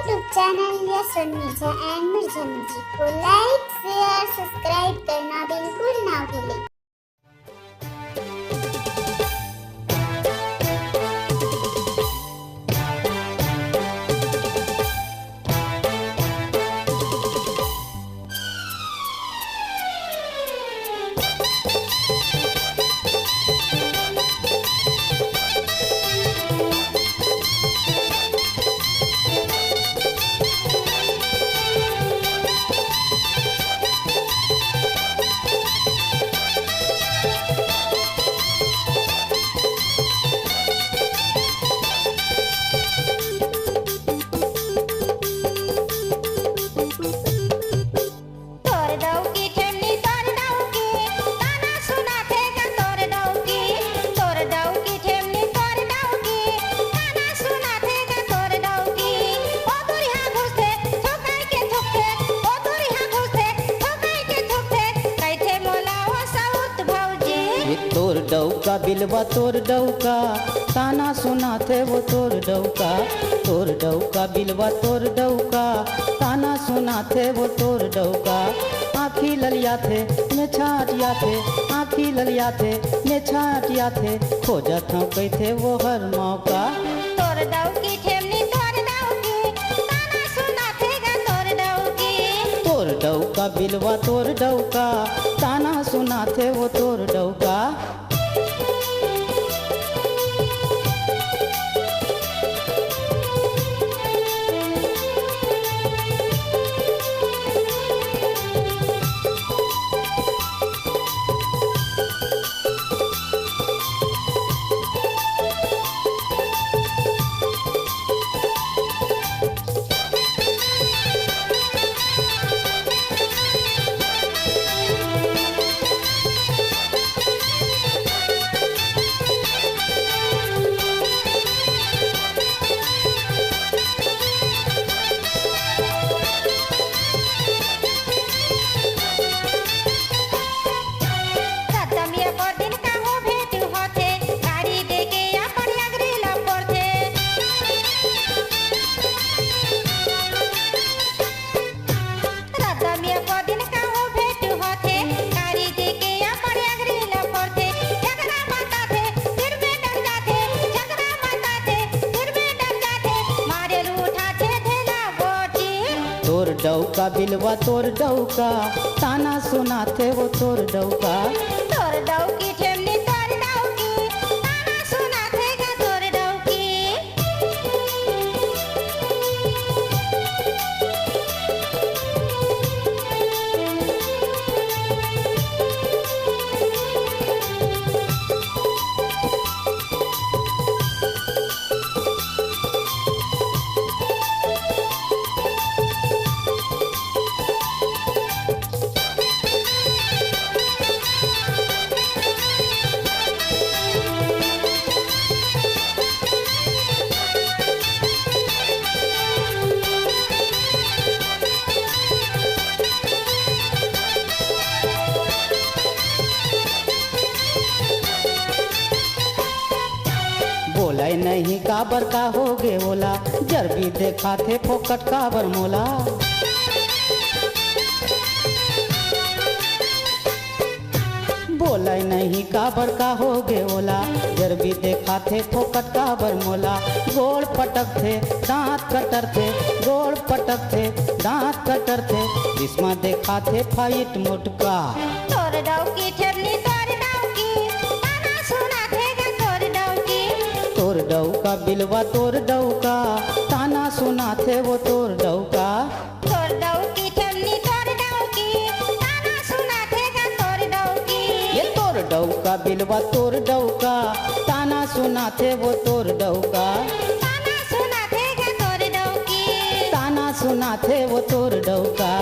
YouTube channel Yashwant Mirza and Mirza music को like share subscribe करना बिल्कुल ना भूलें। तोर डौका बिलवा तोर डौका ताना सुना थे वो तोर डौका बिलवा तोर डौका ताना सुना थे वो तोर डौका आँखी ललिया थे मैं छाटिया थे आँखी ललिया थे मैं छाटिया थे खोजत हूँ कही थे वो हर मौका तोर डौकी ठेमनी तोर डौकी ताना सुना थे गा तोर डौकी तोर डौका बिलवा तोर डौका ताना सुना थे वो तोर डौका तोर डौका बिलवा तोर डौका ताना सुना थे वो तोर डौका तोर डौकी ठेमनी तोर डौकी ताना सुना थे गा तोर डौकी बोला नहीं काबर का हो गे बोला जरबी देखा थे फोकट काबर मोला बोला नहीं काबर का हो गे बोला जरबी देखा थे फोकट काबर मोला गोड़ पटक थे दांत कटर थे गोड़ पटक थे दांत कटर थे इसमें देखा थे फाइट मोटका तोर डौकी ठेमनी तोर डौकी ताना सुना थे गा तोर डौकी तोर डौका बिलवा तोर डौका ताना सुना थे वो तोर डौका तोर डौकी ठेमनी तोर डौकी ताना सुना थे गा तोर डौकी ये तोर डौका बिलवा तोर डौका ताना सुना थे वो तोर डौका ताना सुना थे गा तोर डौकी ताना सुना थे वो तोर डौका।